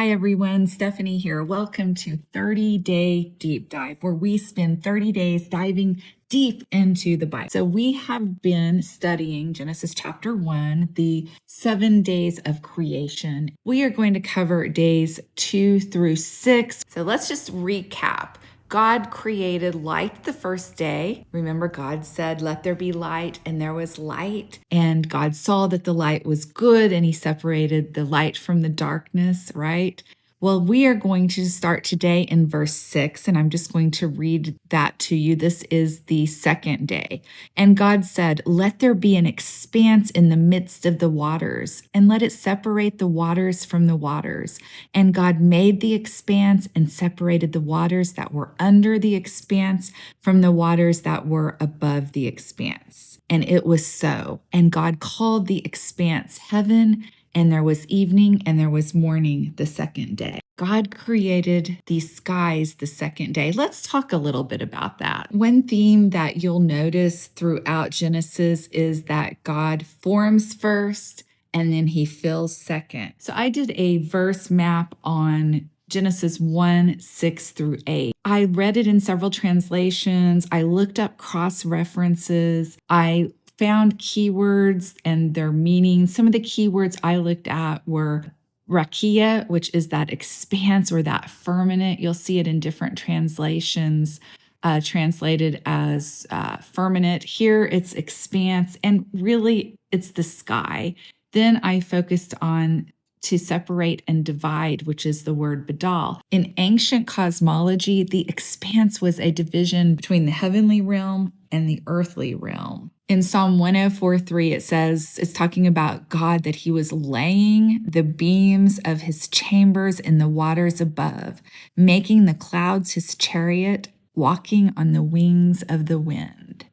Hi everyone, Stephanie here. Welcome to 30-Day Deep Dive, where we spend 30 days diving deep into the Bible. So we have been studying Genesis chapter 1, the 7 days of creation. We are going to cover days 2 through 6. So let's just recap. God created light the first day. Remember, God said, "Let there be light," and there was light. And God saw that the light was good, and he separated the light from the darkness, right? Well, we are going to start today in verse 6, and I'm just going to read that to you. This is the second day. And God said, "Let there be an expanse in the midst of the waters, and let it separate the waters from the waters." And God made the expanse and separated the waters that were under the expanse from the waters that were above the expanse. And it was so. And God called the expanse heaven, and there was evening and there was morning the second day. God created the skies the second day. Let's talk a little bit about that. One theme that you'll notice throughout Genesis is that God forms first and then he fills second. So I did a verse map on Genesis 1, 6 through 8. I read it in several translations. I looked up cross references. I found keywords and their meanings. Some of the keywords I looked at were rakia, which is that expanse or that firmament. You'll see it in different translations, translated as firmament. Here it's expanse, and really it's the sky. Then I focused on to separate and divide, which is the word badal. In ancient cosmology, the expanse was a division between the heavenly realm and the earthly realm. In Psalm 104:3, it says, it's talking about God, that he was laying the beams of his chambers in the waters above, making the clouds his chariot, walking on the wings of the wind.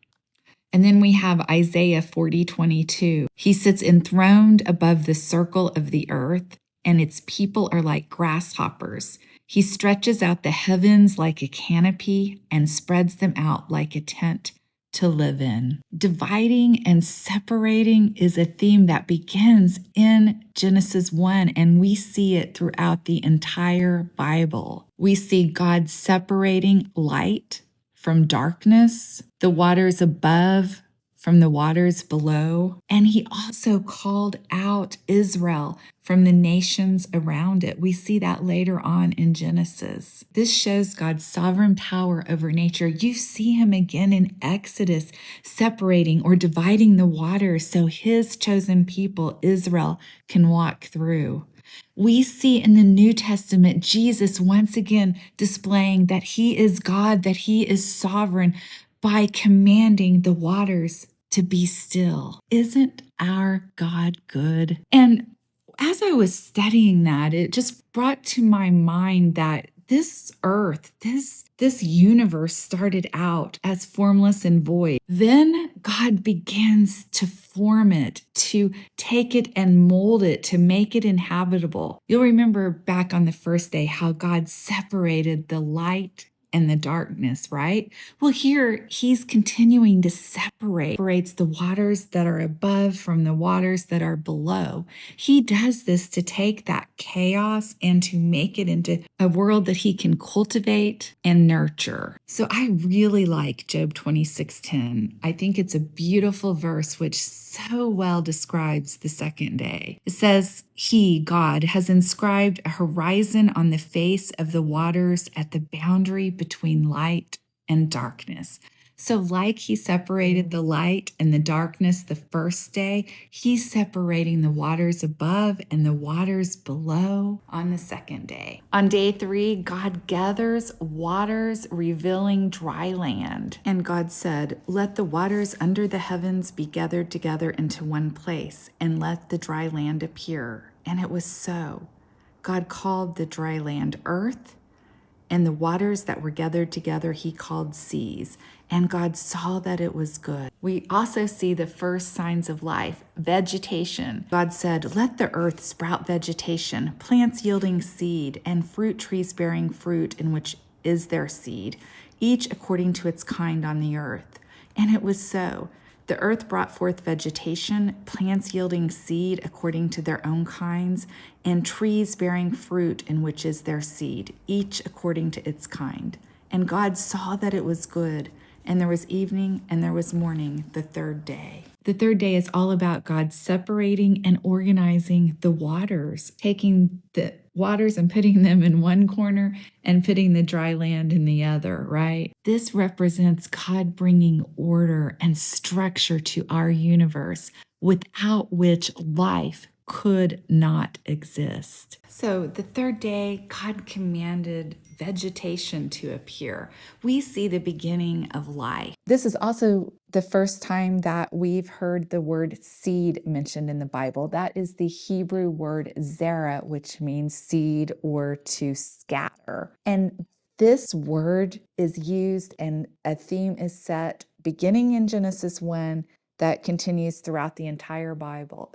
And then we have Isaiah 40:22. He sits enthroned above the circle of the earth, and its people are like grasshoppers. He stretches out the heavens like a canopy and spreads them out like a tent to live in. Dividing and separating is a theme that begins in Genesis 1, and we see it throughout the entire Bible. We see God separating light from darkness, the waters above from the waters below. And he also called out Israel from the nations around it. We see that later on in Genesis. This shows God's sovereign power over nature. You see him again in Exodus, separating or dividing the waters so his chosen people, Israel, can walk through. We see in the New Testament Jesus once again displaying that he is God, that he is sovereign by commanding the waters to be still. Isn't our God good? And as I was studying that, it just brought to my mind that this earth, this universe started out as formless and void. Then God begins to form it, to take it and mold it, to make it inhabitable. You'll remember back on the first day how God separated the light and the darkness, right? Well, here he's continuing to separates the waters that are above from the waters that are below. He does this to take that chaos and to make it into a world that he can cultivate and nurture. So I really like Job 26:10. I think it's a beautiful verse which so well describes the second day. It says, "He, God, has inscribed a horizon on the face of the waters at the boundary between light and darkness." So like he separated the light and the darkness the first day, he's separating the waters above and the waters below on the second day. On day 3, God gathers waters, revealing dry land. And God said, "Let the waters under the heavens be gathered together into one place, and let the dry land appear." And it was so. God called the dry land earth, and the waters that were gathered together he called seas. And God saw that it was good. We also see the first signs of life, vegetation. God said, "Let the earth sprout vegetation, plants yielding seed, and fruit trees bearing fruit in which is their seed, each according to its kind on the earth." And it was so. The earth brought forth vegetation, plants yielding seed according to their own kinds, and trees bearing fruit in which is their seed, each according to its kind. And God saw that it was good, and there was evening and there was morning the third day. The third day is all about God separating and organizing the waters, taking the waters and putting them in one corner and putting the dry land in the other, right? This represents God bringing order and structure to our universe, without which life could not exist. So the third day, God commanded vegetation to appear. We see the beginning of life. This is also the first time that we've heard the word seed mentioned in the Bible. That is the Hebrew word zerah, which means seed or to scatter. And this word is used and a theme is set beginning in Genesis 1 that continues throughout the entire Bible.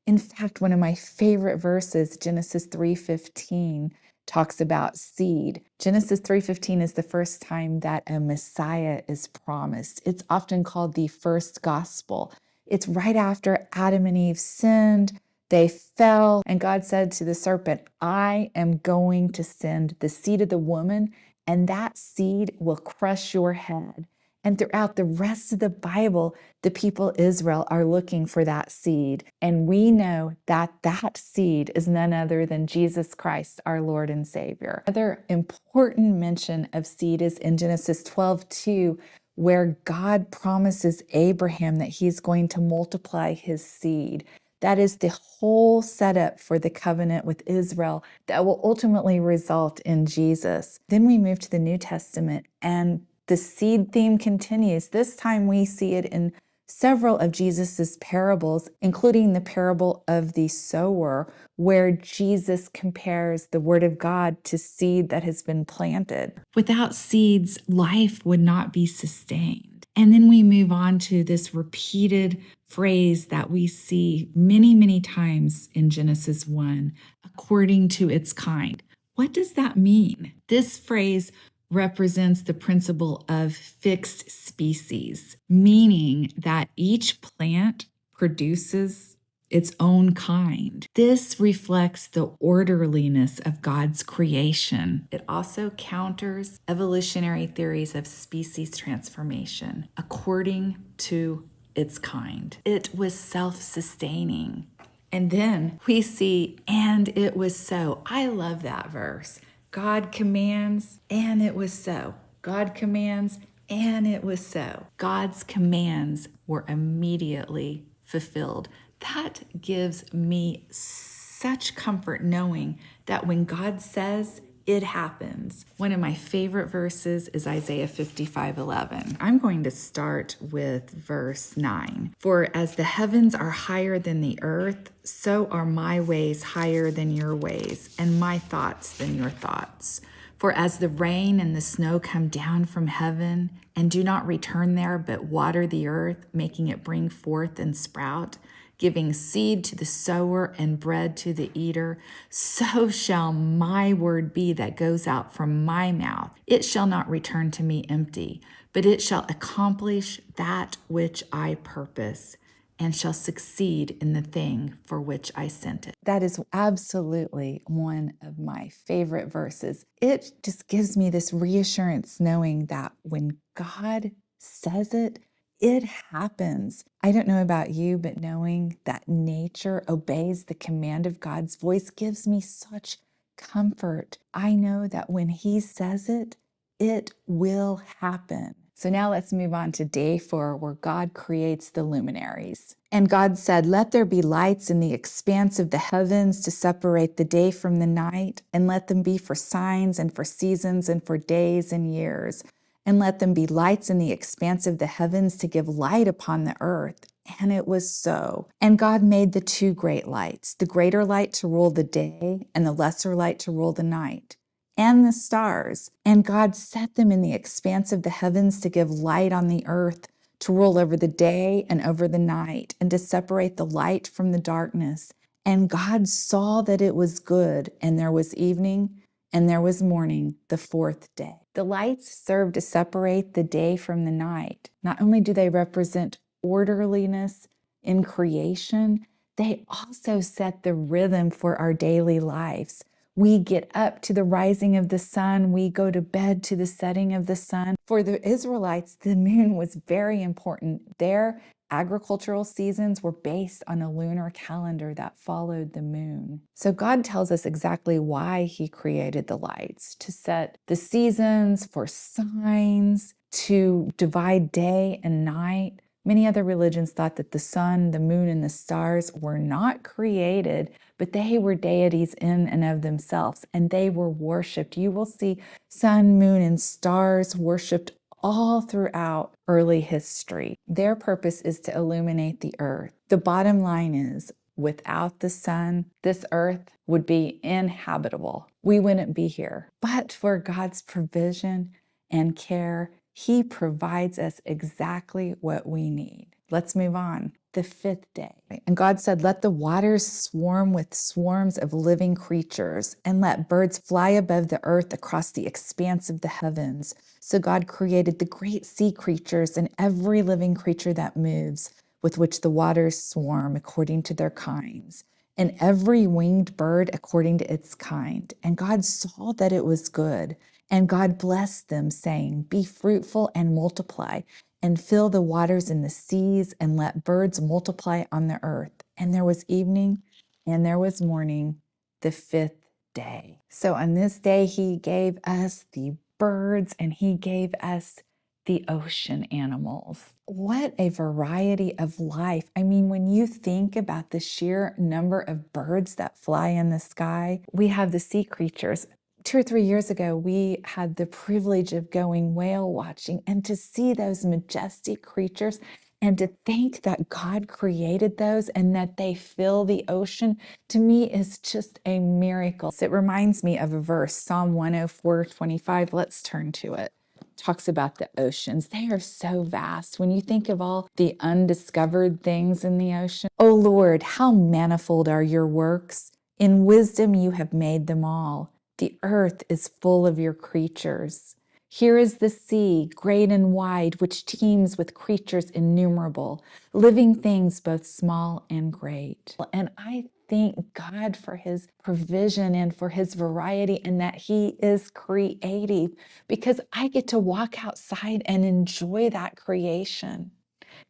In fact, one of my favorite verses, Genesis 3:15, talks about seed. Genesis 3:15 is the first time that a Messiah is promised. It's often called the first gospel. It's right after Adam and Eve sinned, they fell, and God said to the serpent, I am going to send the seed of the woman, and that seed will crush your head. And throughout the rest of the Bible, the people Israel are looking for that seed. And we know that that seed is none other than Jesus Christ, our Lord and Savior. Another important mention of seed is in Genesis 12:2, where God promises Abraham that he's going to multiply his seed. That is the whole setup for the covenant with Israel that will ultimately result in Jesus. Then we move to the New Testament, and the seed theme continues. This time we see it in several of Jesus's parables, including the parable of the sower, where Jesus compares the word of God to seed that has been planted. Without seeds, life would not be sustained. And then we move on to this repeated phrase that we see many, many times in Genesis 1, according to its kind. What does that mean? This phrase represents the principle of fixed species, meaning that each plant produces its own kind. This reflects the orderliness of God's creation. It also counters evolutionary theories of species transformation according to its kind. It was self-sustaining. And then we see, and it was so. I love that verse. God commands, and it was so. God commands, and it was so. God's commands were immediately fulfilled. That gives me such comfort knowing that when God says, it happens. One of my favorite verses is Isaiah 55:11. I'm going to start with verse 9. For as the heavens are higher than the earth, so are my ways higher than your ways, and my thoughts than your thoughts. For as the rain and the snow come down from heaven, and do not return there, but water the earth, making it bring forth and sprout, giving seed to the sower and bread to the eater, so shall my word be that goes out from my mouth. It shall not return to me empty, but it shall accomplish that which I purpose, and shall succeed in the thing for which I sent it. That is absolutely one of my favorite verses. It just gives me this reassurance knowing that when God says it, it happens. I don't know about you, but knowing that nature obeys the command of God's voice gives me such comfort. I know that when He says it, it will happen. So now let's move on to day 4, where God creates the luminaries. And God said, let there be lights in the expanse of the heavens to separate the day from the night, and let them be for signs and for seasons and for days and years. And let them be lights in the expanse of the heavens to give light upon the earth. And it was so. And God made the 2 great lights, the greater light to rule the day and the lesser light to rule the night, and the stars. And God set them in the expanse of the heavens to give light on the earth, to rule over the day and over the night, and to separate the light from the darkness. And God saw that it was good, and there was evening, and there was morning, the 4th day. The lights serve to separate the day from the night. Not only do they represent orderliness in creation, they also set the rhythm for our daily lives. We get up to the rising of the sun. We go to bed to the setting of the sun. For the Israelites, the moon was very important. Their agricultural seasons were based on a lunar calendar that followed the moon. So God tells us exactly why he created the lights, to set the seasons, for signs, to divide day and night. Many other religions thought that the sun, the moon, and the stars were not created, but they were deities in and of themselves, and they were worshipped. You will see sun, moon, and stars worshipped all throughout early history. Their purpose is to illuminate the earth. The bottom line is, without the sun, this earth would be inhabitable. We wouldn't be here. But for God's provision and care, he provides us exactly what we need. Let's move on. The fifth day. And God said, let the waters swarm with swarms of living creatures, and let birds fly above the earth across the expanse of the heavens. So God created the great sea creatures and every living creature that moves, with which the waters swarm according to their kinds, and every winged bird according to its kind. And God saw that it was good. And God blessed them, saying, be fruitful and multiply, and fill the waters in the seas, and let birds multiply on the earth. And there was evening, and there was morning, the fifth day. So on this day, he gave us the birds, and he gave us the ocean animals. What a variety of life. I mean, when you think about the sheer number of birds that fly in the sky, we have the sea creatures. 2 or 3 years ago, we had the privilege of going whale watching, and to see those majestic creatures and to think that God created those and that they fill the ocean, to me is just a miracle. It reminds me of a verse, Psalm 104:25. Let's turn to it. Talks about the oceans. They are so vast. When you think of all the undiscovered things in the ocean, O Lord, how manifold are your works. In wisdom you have made them all. The earth is full of your creatures. Here is the sea, great and wide, which teems with creatures innumerable, living things both small and great. And I thank God for his provision and for his variety, and that he is creative, because I get to walk outside and enjoy that creation.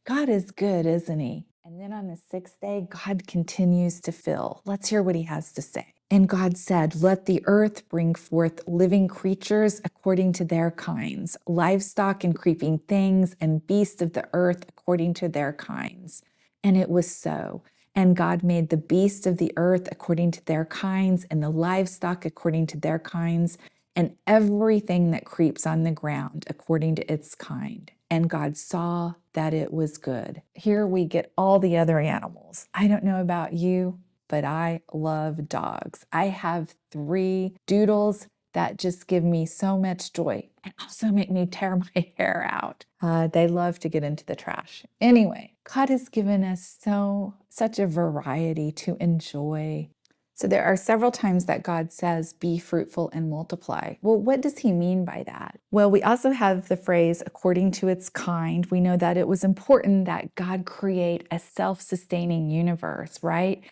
God is good, isn't he? And then on the sixth day, God continues to fill. Let's hear what he has to say. And God said, let the earth bring forth living creatures according to their kinds, livestock and creeping things, and beasts of the earth according to their kinds. And it was so. And God made the beasts of the earth according to their kinds, and the livestock according to their kinds, and everything that creeps on the ground according to its kind. And God saw that it was good. Here we get all the other animals. I don't know about you, but I love dogs. I have 3 doodles that just give me so much joy and also make me tear my hair out. They love to get into the trash. Anyway, God has given us such a variety to enjoy. So there are several times that God says, be fruitful and multiply. Well, what does he mean by that? Well, we also have the phrase, according to its kind. We know that it was important that God create a self-sustaining universe, right?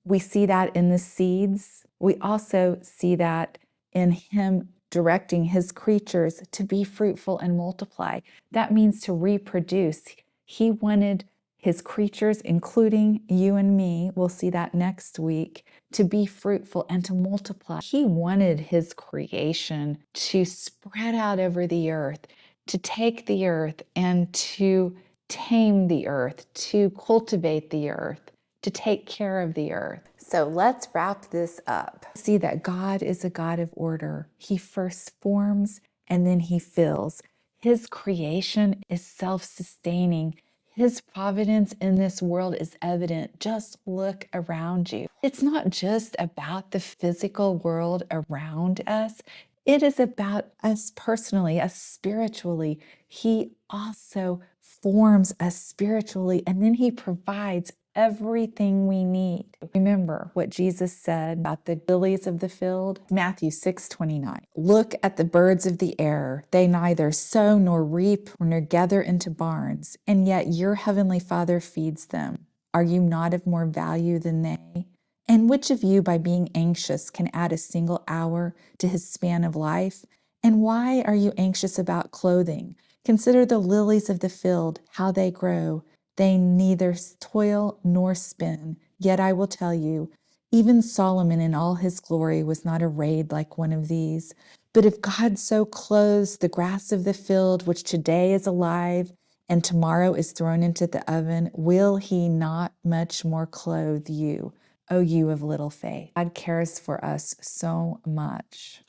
We see that in the seeds. We also see that in him directing his creatures to be fruitful and multiply. That means to reproduce. He wanted his creatures, including you and me, we'll see that next week, to be fruitful and to multiply. He wanted his creation to spread out over the earth, to take the earth and to tame the earth, to cultivate the earth, to take care of the earth. So let's wrap this up. See that God is a God of order. He first forms and then he fills. His creation is self-sustaining. His providence in this world is evident. Just look around you. It's not just about the physical world around us. It is about us personally, us spiritually. He also forms us spiritually, and then he provides everything we need. Remember what Jesus said about the lilies of the field? Matthew 6:29. Look at the birds of the air. They neither sow nor reap nor gather into barns, and yet your heavenly Father feeds them. Are you not of more value than they? And which of you, by being anxious, can add a single hour to his span of life? And why are you anxious about clothing? Consider the lilies of the field, how they grow. They neither toil nor spin. Yet I will tell you, even Solomon in all his glory was not arrayed like one of these. But if God so clothes the grass of the field, which today is alive and tomorrow is thrown into the oven, will he not much more clothe you, O you of little faith? God cares for us so much.